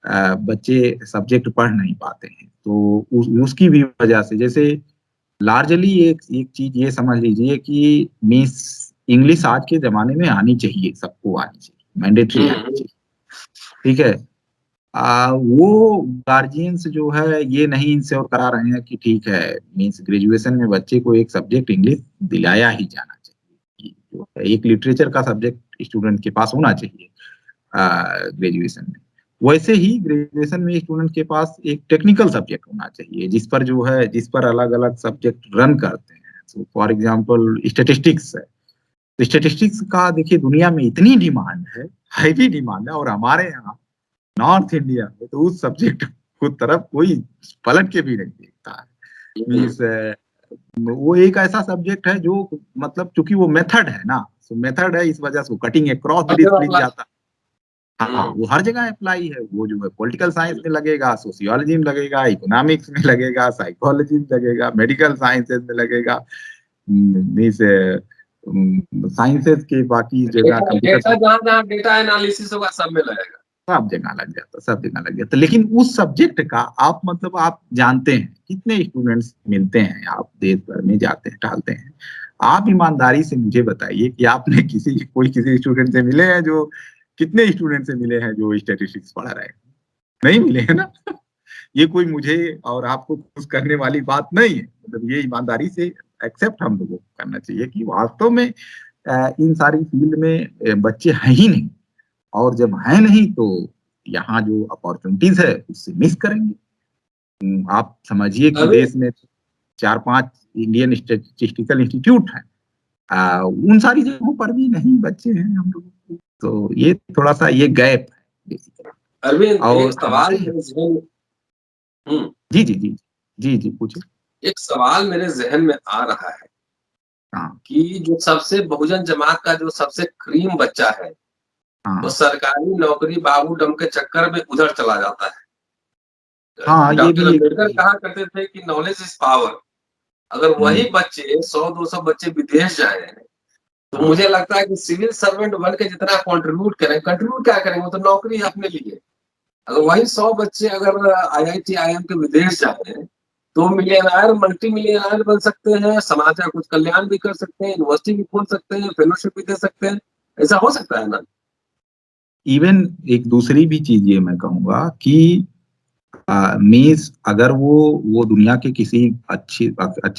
बच्चे सब्जेक्ट पढ़ नहीं पाते हैं। तो उसकी भी वजह से जैसे लार्जली एक चीज ये समझ लीजिए कि मिस इंग्लिश आज के जमाने में आनी चाहिए, सबको आनी चाहिए, मैंडेटरी आनी चाहिए, ठीक है। वो गार्जियंस जो है ये नहीं इंश्योर करा रहे हैं कि ठीक है मीन्स ग्रेजुएशन में बच्चे को एक सब्जेक्ट इंग्लिश दिलाया ही जाना चाहिए, जो है एक लिटरेचर का सब्जेक्ट स्टूडेंट के पास होना चाहिए ग्रेजुएशन में। वैसे ही ग्रेजुएशन में स्टूडेंट के पास एक टेक्निकल सब्जेक्ट होना चाहिए जिस पर जो है जिस पर अलग अलग सब्जेक्ट रन करते हैं। फॉर एग्जाम्पल स्टेटिस्टिक्स है, तो स्टेटिस्टिक्स का देखिए दुनिया में इतनी डिमांड है, हैवी डिमांड है, और हमारे यहाँ नॉर्थ इंडिया में तो उस सब्जेक्ट को तरफ कोई पलट के भी नहीं देखता है। मीन्स वो एक ऐसा सब्जेक्ट है जो मतलब चूंकि वो मेथड है ना, तो मेथड है, इस वजह से वो कटिंग अक्रॉस द डिसिप्लिन जाता है। हाँ वो हर जगह अप्लाई है, वो जो है पॉलिटिकल साइंस में लगेगा, सोशियोलॉजी में लगेगा, इकोनॉमिक्स में लगेगा, साइकोलॉजी में लगेगा, मेडिकल साइंसेज में लगेगा, मीन्स साइंसेज के बाकी जगह डेटा जहाँ डेटा एनालिसिस होगा सब में लगेगा, सब जगह लग जाता, सब जगह लग जाता। लेकिन उस सब्जेक्ट का आप मतलब आप जानते हैं कितने स्टूडेंट्स मिलते हैं, आप देश भर में जाते हैं टहलते हैं, आप ईमानदारी से मुझे बताइए कि आपने किसी स्टूडेंट से मिले हैं, जो कितने स्टूडेंट से मिले हैं जो स्टैटिस्टिक्स पढ़ा रहे हैं? नहीं मिले है ना। ये कोई मुझे और आपको खुश करने वाली बात नहीं है, मतलब ये ईमानदारी से एक्सेप्ट हम लोगों को करना चाहिए कि वास्तव में इन सारी फील्ड में बच्चे हैं ही नहीं, और जब है नहीं तो यहाँ जो अपॉर्चुनिटीज है उससे मिस करेंगे। आप समझिए कि देश में 4-5 इंडियन स्टैटिस्टिकल इंस्टीट्यूट है, उन सारी जगहों पर भी नहीं बच्चे हैं हम लोगों को, तो ये थोड़ा सा ये गैप है बेसिकली। अरविंद और एक सवाल मेरे जहन में जी जी जी जी जी पूछिए। एक सवाल मेरे जहन में आ रहा है कि जो सबसे बहुजन जमात का जो सबसे क्रीम बच्चा है, वो सरकारी नौकरी बाबू डम के चक्कर में उधर चला जाता है। ये डॉक्टर भी अम्बेडकर कहा करते थे कि नॉलेज इज पावर। अगर वही बच्चे 100-200 बच्चे विदेश जाए तो मुझे लगता है कि सिविल सर्वेंट बन के जितना कंट्रीब्यूट क्या करेंगे, वो तो नौकरी अपने लिए। अगर वही 100 बच्चे अगर आईआईटी आईएम के विदेश जाए तो मिलियनेयर मल्टी मिलियनेयर बन सकते हैं, समाज का कुछ कल्याण भी कर सकते हैं, यूनिवर्सिटी भी खोल सकते हैं, फेलोशिप भी दे सकते हैं, ऐसा हो सकता है ना? इवन एक दूसरी भी चीज ये मैं कहूंगा कि मीन्स अगर वो दुनिया के किसी अच्छी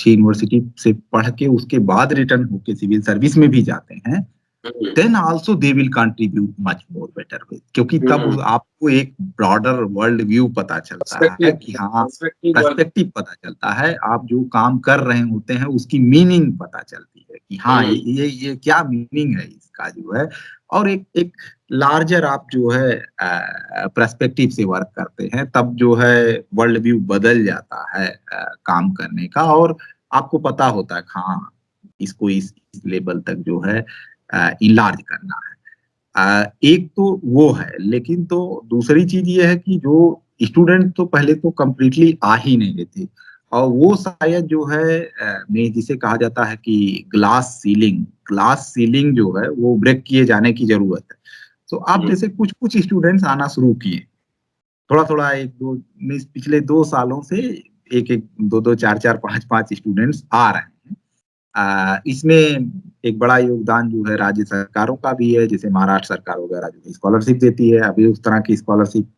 यूनिवर्सिटी से पढ़ के उसके बाद रिटर्न होके सिविल सर्विस में भी जाते हैं, then also they will contribute much more better way, क्योंकि तब आपको एक ब्रॉडर वर्ल्ड व्यू पता चलता है कि हाँ, पर्सपेक्टिव पता चलता है, आप जो काम कर रहे होते हैं उसकी मीनिंग पता चलती है कि हाँ ये क्या मीनिंग है इसका जो है, और एक लार्जर आप जो है पर्सपेक्टिव से वर्क करते हैं, तब जो है वर्ल्ड व्यू बदल जाता है काम करने का, और आपको पता होता है हाँ इसको इस लेवल तक जो है इलाज करना है। एक तो वो है, लेकिन तो दूसरी चीज ये है कि जो स्टूडेंट तो पहले तो कंप्लीटली आ ही नहीं रहे थे, और वो शायद जो है में जिसे कहा जाता है कि ग्लास सीलिंग जो है वो ब्रेक किए जाने की जरूरत है। तो आप जैसे कुछ कुछ स्टूडेंट्स आना शुरू किए, थोड़ा थोड़ा एक दो पिछले 2 सालों से एक एक दो दो चार चार पांच पांच स्टूडेंट्स आ रहे हैं। इसमें एक बड़ा योगदान जो है राज्य सरकारों का भी है, जैसे महाराष्ट्र सरकार वगैरह जो स्कॉलरशिप देती है। अभी उस तरह की स्कॉलरशिप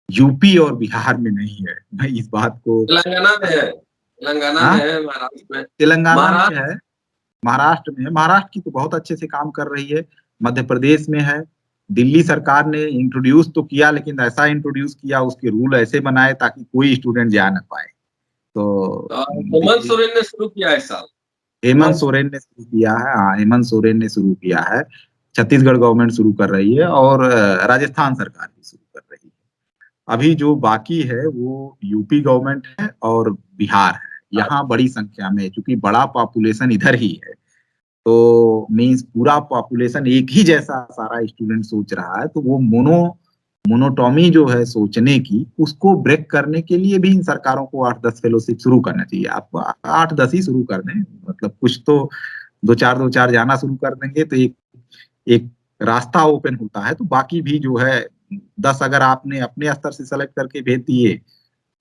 यूपी और बिहार में नहीं है। मैं इस बात को तेलंगाना में है, तेलंगाना में है, महाराष्ट्र में, तेलंगाना में है, महाराष्ट्र में है। महाराष्ट्र की तो बहुत अच्छे से काम कर रही है, मध्य प्रदेश में है, दिल्ली सरकार ने इंट्रोड्यूस तो किया, लेकिन ऐसा इंट्रोड्यूस किया, उसके रूल ऐसे बनाए ताकि कोई स्टूडेंट जा ना पाए। तो हेमंत सोरेन ने शुरू किया इस साल, हेमंत सोरेन ने शुरू किया है। हाँ, हेमंत सोरेन ने शुरू किया है, छत्तीसगढ़ गवर्नमेंट शुरू कर रही है, और राजस्थान सरकार भी शुरू कर रही है। अभी जो बाकी है वो यूपी गवर्नमेंट है और बिहार है। यहाँ बड़ी संख्या में, क्योंकि बड़ा पॉपुलेशन इधर ही है, तो मीन्स पूरा पॉपुलेशन एक ही जैसा सारा स्टूडेंट सोच रहा है, तो वो मोनोटॉमी जो है सोचने की, उसको ब्रेक करने के लिए भी इन सरकारों को 8-10 फेलोशिप शुरू करना चाहिए। आपको 8-10 ही शुरू कर दें, मतलब कुछ तो दो चार जाना शुरू कर देंगे तो एक एक रास्ता ओपन होता है। तो बाकी भी जो है 10 अगर आपने अपने स्तर से सेलेक्ट करके भेज दिए,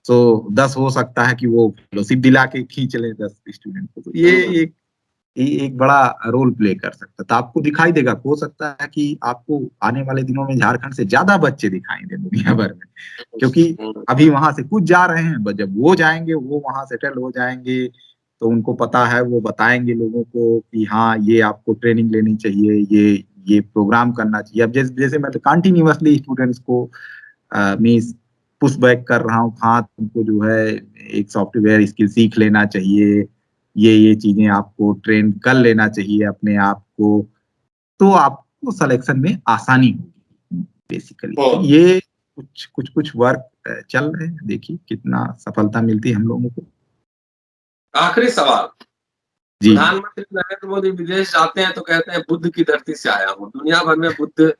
तो 10 हो सकता है कि वो फेलोशिप दिला के खींच ले 10 स्टूडेंट को। तो ये एक बड़ा रोल प्ले कर सकता है। तो आपको दिखाई देगा, हो सकता है कि आपको आने वाले दिनों में झारखंड से ज्यादा बच्चे दिखाई दें दुनिया भर में, क्योंकि अभी वहां से कुछ जा रहे हैं, जब वो जाएंगे, वो वहां सेटल हो जाएंगे, तो उनको पता है, वो बताएंगे लोगों को कि हाँ ये आपको ट्रेनिंग लेनी चाहिए, ये प्रोग्राम करना चाहिए। अब जैसे मैं कंटिन्यूअसली स्टूडेंट्स को मीन्स पुश बैक कर रहा हूँ, हाँ तुमको जो है एक सॉफ्टवेयर स्किल सीख लेना चाहिए, ये चीजें आपको ट्रेन कर लेना चाहिए अपने आप को, तो आपको सिलेक्शन में आसानी होगी बेसिकली। ये कुछ वर्क चल रहे हैं, देखिए कितना सफलता मिलती है हम लोगों को। आखिरी सवाल, जी, प्रधानमंत्री नरेंद्र मोदी विदेश जाते हैं तो कहते हैं बुद्ध की धरती से आया हूँ। दुनिया भर में बुद्ध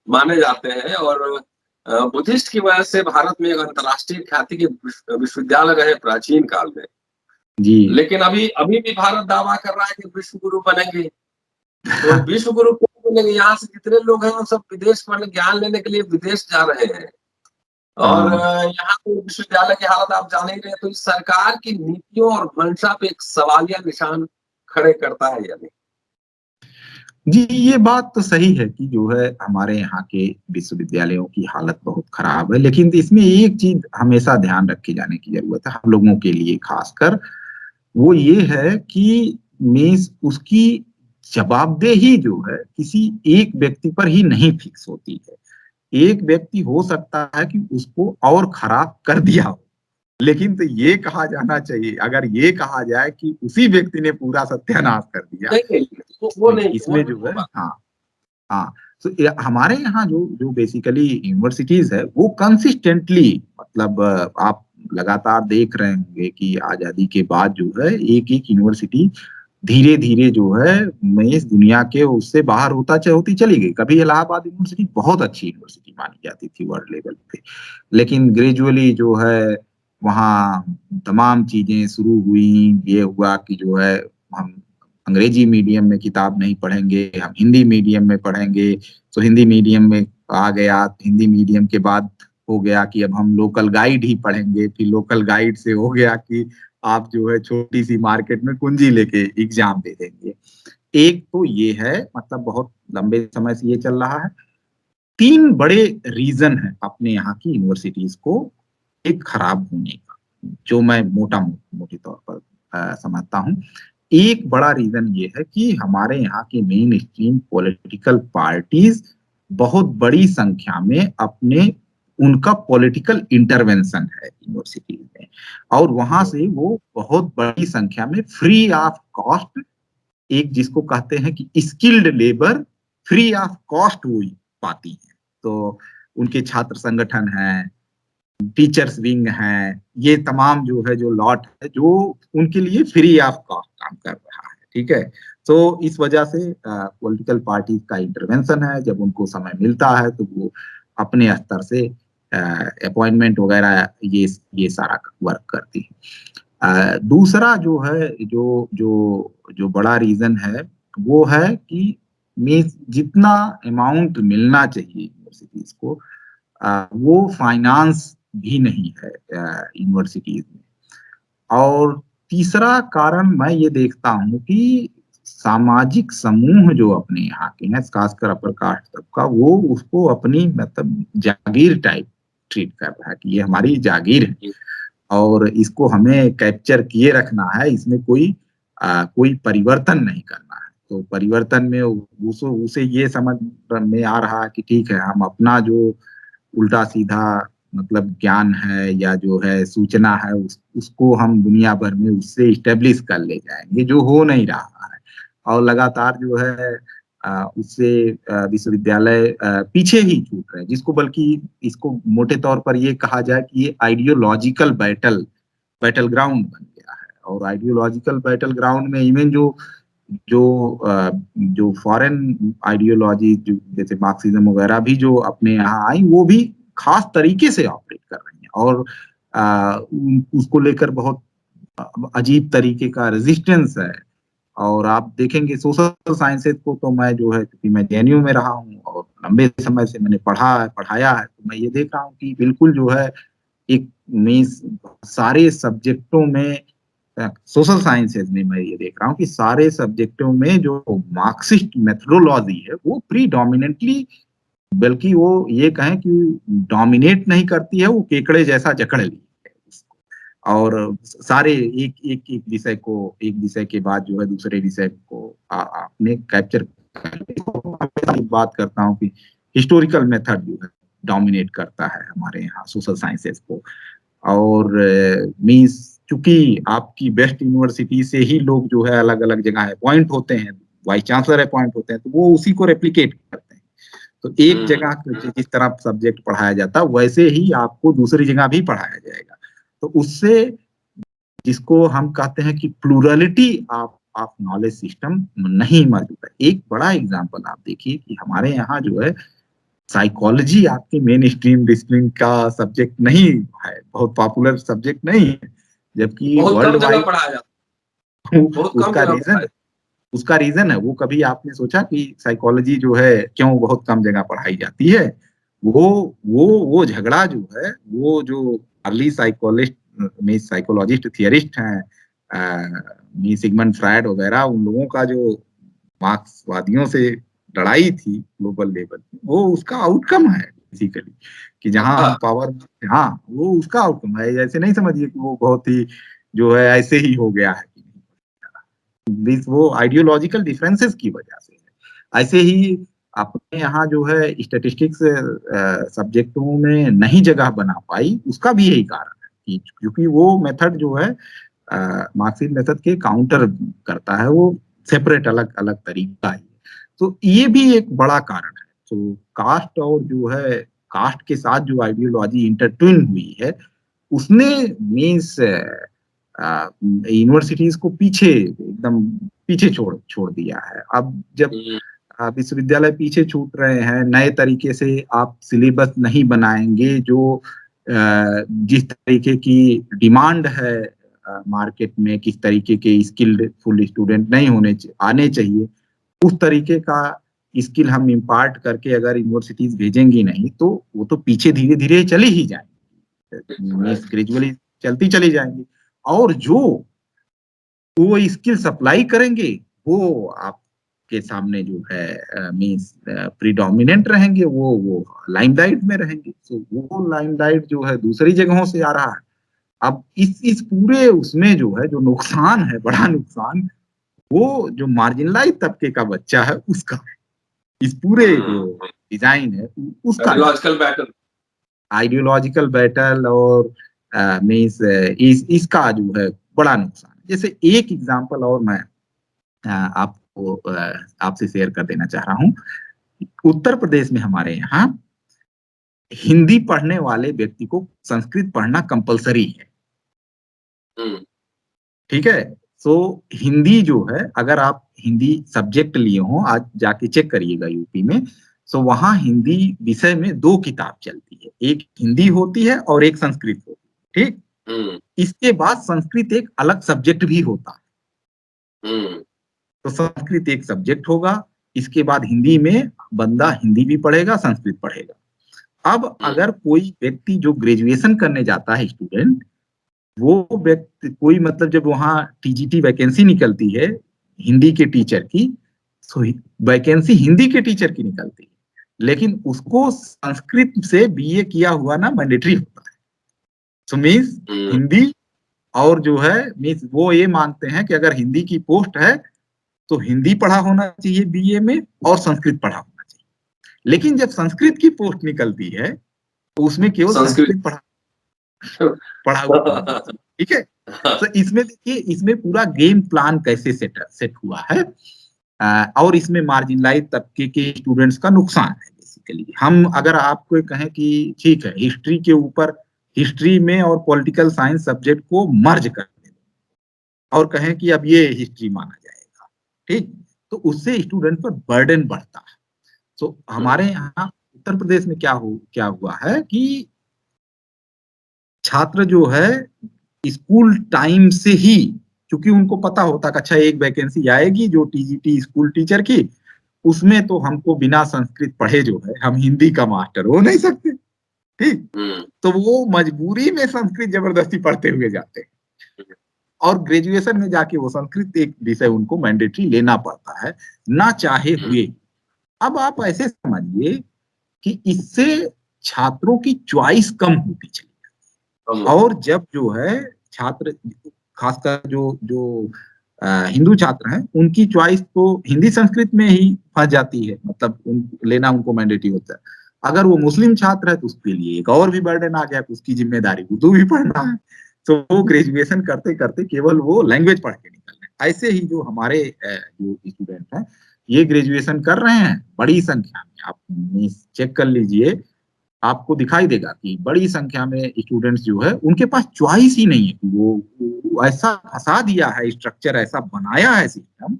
माने जाते हैं, और बुद्धिस्ट की वजह से भारत में एक अंतर्राष्ट्रीय ख्याति के विश्वविद्यालय रहे प्राचीन काल में। जी। लेकिन अभी भी भारत दावा कर रहा है कि विश्व गुरु बनेंगे। तो विश्व गुरु क्यों बनेंगे? यहाँ से जितने लोग हैं वो सब विदेश पढ़ने, ज्ञान लेने के लिए विदेश जा रहे हैं, और यहाँ तो विश्वविद्यालय की हालत आप जान ही रहे। तो इस सरकार की नीतियों और मंशा पे एक सवालिया निशान खड़े करता है या नहीं? जी, ये बात तो सही है कि जो है हमारे यहाँ के विश्वविद्यालयों की हालत बहुत खराब है, लेकिन इसमें एक चीज हमेशा ध्यान रखे जाने की जरूरत है हम लोगों के लिए खासकर, वो ये है कि मीन्स उसकी जवाबदेही जो है किसी एक व्यक्ति पर ही नहीं फिक्स होती है। एक व्यक्ति हो सकता है कि उसको और खराब कर दिया हो, लेकिन तो ये कहा जाना चाहिए, अगर ये कहा जाए कि उसी व्यक्ति ने पूरा सत्यानाश कर दिया, नहीं, वो नहीं, इसमें जो है हाँ हाँ, तो हमारे यहाँ जो जो बेसिकली यूनिवर्सिटीज है वो कंसिस्टेंटली, मतलब आप लगातार देख रहे होंगे कि आजादी के बाद जो है एक एक यूनिवर्सिटी धीरे धीरे जो है मैं इस दुनिया के उससे बाहर होती चली गई। कभी इलाहाबाद यूनिवर्सिटी बहुत अच्छी यूनिवर्सिटी मानी जाती थी वर्ल्ड लेवल पे, लेकिन ग्रेजुअली जो है वहाँ तमाम चीजें शुरू हुई। ये हुआ कि जो है हम अंग्रेजी मीडियम में किताब नहीं पढ़ेंगे, हम हिंदी मीडियम में पढ़ेंगे। तो हिंदी मीडियम में आ गया, हिंदी मीडियम के बाद हो गया कि अब हम लोकल गाइड ही पढ़ेंगे, फिर लोकल गाइड से हो गया कि आप जो है छोटी सी मार्केट में कुंजी लेके एग्जाम दे देंगे। एक तो ये है, मतलब बहुत लंबे समय से ये चल रहा है। 3 बड़े रीजन है अपने यहाँ की यूनिवर्सिटीज को एक खराब होने का, जो मैं मोटे तौर पर समझता हूँ। एक बड़ा रीजन ये है कि हमारे यहाँ की मेन स्ट्रीम पॉलिटिकल पार्टीज बहुत बड़ी संख्या में अपने उनका पॉलिटिकल इंटरवेंशन है यूनिवर्सिटीज में, और वहां से वो बहुत बड़ी संख्या में फ्री ऑफ कॉस्ट, एक जिसको कहते हैं कि skilled labour free of cost वो पाती है। तो उनके छात्र संगठन हैं, टीचर्स विंग हैं, ये तमाम जो है जो लॉट है जो उनके लिए फ्री ऑफ कॉस्ट काम कर रहा है, ठीक है। तो इस वजह से पॉलिटिकल पार्टी का इंटरवेंशन है, जब उनको समय मिलता है तो वो अपने स्तर से अपॉइंटमेंट वगैरह ये सारा वर्क करती है। दूसरा जो है जो जो जो बड़ा रीजन है वो है कि जितना अमाउंट मिलना चाहिए यूनिवर्सिटीज को वो फाइनेंस भी नहीं है यूनिवर्सिटीज में। और तीसरा कारण मैं ये देखता हूँ कि सामाजिक समूह जो अपने यहाँ के हैं, खासकर अपर कास्ट तबका, वो उसको अपनी मतलब जागीर टाइप ट्रीट कर रहा है कि ये हमारी जागीर है और इसको हमें कैप्चर किए रखना है, इसमें कोई परिवर्तन नहीं करना है। तो परिवर्तन में उसे ये समझ में आ रहा है कि ठीक है, हम अपना जो उल्टा सीधा मतलब ज्ञान है या जो है सूचना है उसको हम दुनिया भर में उससे इस्टेब्लिश कर ले जाएंगे, जो हो नहीं रहा है। और लगातार जो है उससे विश्वविद्यालय पीछे ही छूट रहे हैं, जिसको बल्कि इसको मोटे तौर पर ये कहा जाए कि ये आइडियोलॉजिकल बैटल ग्राउंड बन गया है। और आइडियोलॉजिकल बैटल ग्राउंड में इवन जो फॉरेन आइडियोलॉजी जैसे मार्क्सिज्म वगैरह भी जो अपने यहाँ आई, वो भी खास तरीके से ऑपरेट कर रही है और उसको लेकर बहुत अजीब तरीके का रेजिस्टेंस है। और आप देखेंगे सोशल साइंसेज को तो मैं जो है, क्योंकि मैं जेएनयू में रहा हूँ और लंबे समय से मैंने पढ़ाया है, तो मैं ये देख रहा हूँ कि बिल्कुल जो है एक मीन्स सारे सब्जेक्टों में, सोशल साइंसेज में मैं ये देख रहा हूँ कि सारे सब्जेक्टों में जो मार्क्सिस्ट मेथोडोलॉजी है वो प्रीडोमिनेंटली, बल्कि वो ये कहें कि डोमिनेट नहीं करती है, वो केकड़े जैसा जकड़ ली है उसको। और सारे एक विषय के बाद जो है दूसरे विषय को आपने कैप्चर कर, बात करता हूँ कि हिस्टोरिकल मेथड जो है डोमिनेट करता है हमारे यहाँ सोशल साइंसेज को। और मीन्स चूंकि आपकी बेस्ट यूनिवर्सिटी से ही लोग जो है अलग अलग जगह अपॉइंट होते हैं, वाइस चांसलर अपॉइंट होते हैं, तो वो उसी को रेप्लिकेट करते हैं। तो एक जगह जिस तरह सब्जेक्ट पढ़ाया जाता है वैसे ही आपको दूसरी जगह भी पढ़ाया जाएगा। तो उससे जिसको हम कहते हैं कि प्लूरलिटी ऑफ नॉलेज सिस्टम नहीं मौजूद है। एक बड़ा एग्जांपल आप देखिए कि हमारे यहाँ जो है साइकोलॉजी आपके मेन स्ट्रीम डिसिप्लिन का सब्जेक्ट नहीं है, बहुत पॉपुलर सब्जेक्ट नहीं है, जबकि वर्ल्ड वाइड पढ़ाया जाता है, बहुत कम उसका रीजन है। वो कभी आपने सोचा कि साइकोलॉजी जो है क्यों बहुत कम जगह पढ़ाई जाती है? वो झगड़ा जो है, वो जो अर्ली साइकोलॉजिस्ट थियरिस्ट हैं सिगमंड फ्रायड वगैरह, उन लोगों का जो मार्क्सवादियों से लड़ाई थी ग्लोबल लेवल पे, वो उसका आउटकम है बेसिकली कि जहां हम पावर, हाँ वो उसका आउटकम है। ऐसे नहीं समझिए कि वो बहुत ही जो है ऐसे ही हो गया है, वो आइडियोलॉजिकल डिफरेंसेस की वजह से है। ऐसे ही अपने यहाँ जो है स्टैटिस्टिक्स सब्जेक्टों में नहीं जगह बना पाई, उसका भी यही कारण है कि क्योंकि वो मेथड जो है मार्क्सिस्ट मेथड के काउंटर करता है, वो सेपरेट अलग अलग तरीका है। तो ये भी एक बड़ा कारण है। तो कास्ट और जो है कास्ट के साथ जो आइडियोलॉजी इंटरट्विन हुई है, उसने मीन्स यूनिवर्सिटीज को एकदम पीछे छोड़ दिया है। अब जब विश्वविद्यालय पीछे छूट रहे हैं, नए तरीके से आप सिलेबस नहीं बनाएंगे, जो जिस तरीके की डिमांड है मार्केट में, किस तरीके के स्किल्ड फुल स्टूडेंट नहीं आने चाहिए, उस तरीके का स्किल हम इम्पार्ट करके अगर यूनिवर्सिटीज भेजेंगी नहीं, तो वो तो पीछे धीरे धीरे चली ही जाएंगी, ग्रेजुअली चलती चली जाएंगी। और जो वो स्किल सप्लाई करेंगे वो आपके सामने जो है मीन्स प्रीडोमिनेंट रहेंगे, वो लाइमलाइट में रहेंगे। तो वो लाइमलाइट जो है दूसरी जगहों से आ रहा है। अब इस पूरे उसमें जो है जो नुकसान है, बड़ा नुकसान, वो जो मार्जिनलाइज तबके का बच्चा है उसका है। इस पूरे जो डिजाइन है उसका आइडियोलॉजिकल बैटल और मीन्स इसका जो है बड़ा नुकसान। जैसे एक एग्जांपल और मैं आपको आपसे शेयर कर देना चाह रहा हूँ। उत्तर प्रदेश में हमारे यहाँ हिंदी पढ़ने वाले व्यक्ति को संस्कृत पढ़ना कंपलसरी है। ठीक है। सो हिंदी जो है, अगर आप हिंदी सब्जेक्ट लिए हो, आज जाके चेक करिएगा यूपी में, सो वहां हिंदी विषय में 2 किताब चलती है, एक हिंदी होती है और एक संस्कृत होती है। ठीक। इसके बाद संस्कृत एक अलग सब्जेक्ट भी होता है। तो संस्कृत एक सब्जेक्ट होगा, इसके बाद हिंदी में बंदा हिंदी भी पढ़ेगा, संस्कृत पढ़ेगा। अब अगर कोई व्यक्ति जो ग्रेजुएशन करने जाता है स्टूडेंट, वो व्यक्ति कोई मतलब जब वहां टीजीटी वैकेंसी निकलती है हिंदी के टीचर की, तो वैकेंसी हिंदी के टीचर की निकलती है, लेकिन उसको संस्कृत से बीए किया हुआ ना मैंडेटरी होता है। सो मीन्स हिंदी और जो है मीन्स वो ये मानते हैं कि अगर हिंदी की पोस्ट है तो हिंदी पढ़ा होना चाहिए बीए में और संस्कृत पढ़ा होना चाहिए। लेकिन जब संस्कृत की पोस्ट निकलती है तो उसमें केवल संस्कृत पढ़ा हुआ। ठीक है। तो इसमें देखिए, इसमें पूरा गेम प्लान कैसे सेट हुआ है, और इसमें मार्जिनलाइज तबके के स्टूडेंट्स का नुकसान है। बेसिकली हम अगर आपको कहें कि ठीक है हिस्ट्री के ऊपर, हिस्ट्री में और पॉलिटिकल साइंस सब्जेक्ट को मर्ज कर दें और कहें कि अब ये हिस्ट्री माना जाएगा, ठीक, तो उससे स्टूडेंट पर बर्डन बढ़ता है। तो हमारे यहाँ उत्तर प्रदेश में क्या हुआ है कि छात्र जो है स्कूल टाइम से ही, क्योंकि उनको पता होता कि अच्छा एक वैकेंसी आएगी जो टीजीटी स्कूल टीचर की, उसमें तो हमको बिना संस्कृत पढ़े जो है हम हिंदी का मास्टर हो नहीं सकते। ठीक। तो वो मजबूरी में संस्कृत जबरदस्ती पढ़ते हुए जाते हैं और ग्रेजुएशन में जाके वो संस्कृत एक विषय उनको मैंडेटरी लेना पड़ता है, ना चाहे हुए। अब आप ऐसे समझिए कि इससे छात्रों की चॉइस कम होती चली, और जब जो है छात्र खासकर जो हिंदू छात्र हैं उनकी चॉइस तो हिंदी संस्कृत में ही फंस जाती है, मतलब लेना उनको मैंडेटरी होता है। अगर वो मुस्लिम छात्र है तो उसके लिए एक और भी बर्डन आ गया, उसकी जिम्मेदारी उर्दू भी पढ़ना है। तो वो ग्रेजुएशन करते करते केवल वो लैंग्वेज पढ़ के निकल रहे हैं। ऐसे ही जो हमारे जो स्टूडेंट हैं ये ग्रेजुएशन कर रहे हैं बड़ी संख्या में, आप चेक कर लीजिए, आपको दिखाई देगा कि बड़ी संख्या में स्टूडेंट्स जो है उनके पास चॉइस ही नहीं है कि वो ऐसा फंसा दिया है, स्ट्रक्चर ऐसा बनाया है सिस्टम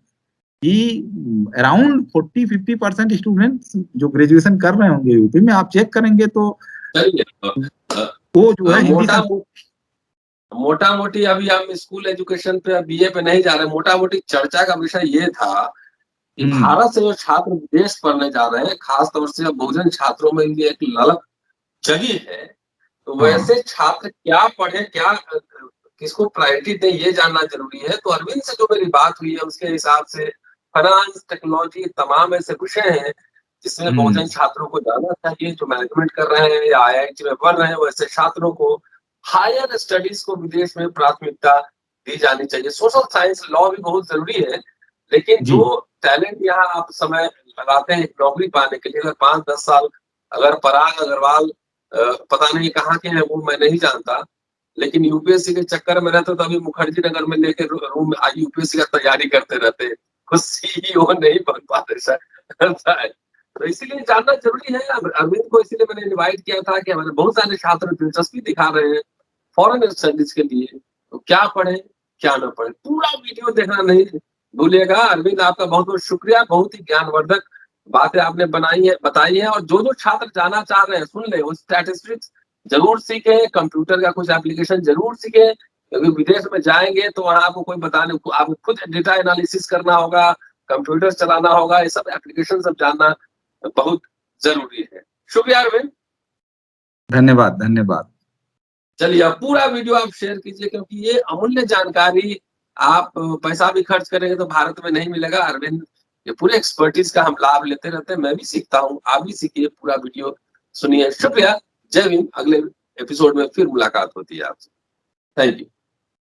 कि अराउंड 40-50% स्टूडेंट्स जो ग्रेजुएशन कर रहे होंगे यूपी में, आप चेक करेंगे तो वो जो है मोटा मोटी अभी हम स्कूल एजुकेशन पे बीए पे नहीं जा रहे, मोटा मोटी चर्चा का विषय ये था कि भारत से जो छात्र विदेश पढ़ने जा रहे हैं, खासतौर से बहुजन छात्रों में ये एक ललक जगी है, तो वैसे छात्र क्या पढ़े, क्या किसको प्रायोरिटी दें, ये जानना जरूरी है। तो अरविंद से जो मेरी बात हुई है उसके हिसाब से फाइनेंस, टेक्नोलॉजी, तमाम ऐसे विषय हैं जिसमें बहुजन छात्रों को जाना चाहिए, जो मैनेजमेंट कर रहे हैं या IIT में पढ़ रहे हैं, वैसे छात्रों को हायर स्टडीज को विदेश में प्राथमिकता दी जानी चाहिए। सोशल साइंस, लॉ भी बहुत जरूरी है, लेकिन जो टैलेंट यहाँ आप समय लगाते हैं नौकरी पाने के लिए, अगर 5-10 साल अगर पराग अग्रवाल पता नहीं कहाँ के हैं वो मैं नहीं जानता, लेकिन यूपीएससी के चक्कर में रहते तो अभी मुखर्जी नगर में लेके रूम यूपीएससी का तैयारी करते रहते, खुद CEO नहीं बन पाते शायद। तो इसीलिए जानना जरूरी है। अरविंद को इसीलिए मैंने इनवाइट किया था कि हमारे बहुत सारे छात्र दिलचस्पी दिखा रहे हैं फॉरेन स्टडीज के लिए, तो क्या पढ़े क्या ना पढ़े, पूरा वीडियो देखना नहीं भूलिएगा। अरविंद आपका बहुत बहुत शुक्रिया, बहुत ही ज्ञानवर्धक बातें आपने बताई है। और जो छात्र जाना चाह रहे हैं सुन ले, वो स्टैटिस्टिक्स जरूर सीखें, कंप्यूटर का कुछ एप्लीकेशन जरूर सीखें, क्योंकि विदेश में जाएंगे तो वहां आपको कोई बताने, आपको खुद डेटा एनालिसिस करना होगा, कंप्यूटर चलाना होगा, ये सब एप्लीकेशन सब जानना बहुत जरूरी है। शुक्रिया अरविंद। धन्यवाद। चलिए अब पूरा वीडियो आप शेयर कीजिए, क्योंकि ये अमूल्य जानकारी आप पैसा भी खर्च करेंगे तो भारत में नहीं मिलेगा। अरविंद ये पूरे एक्सपर्टीज का हम लाभ लेते रहते हैं, मैं भी सीखता हूँ, आप भी सीखिए, पूरा वीडियो सुनिए। शुक्रिया, जय भीम। अगले एपिसोड में फिर मुलाकात होती है आपसे। Thank you.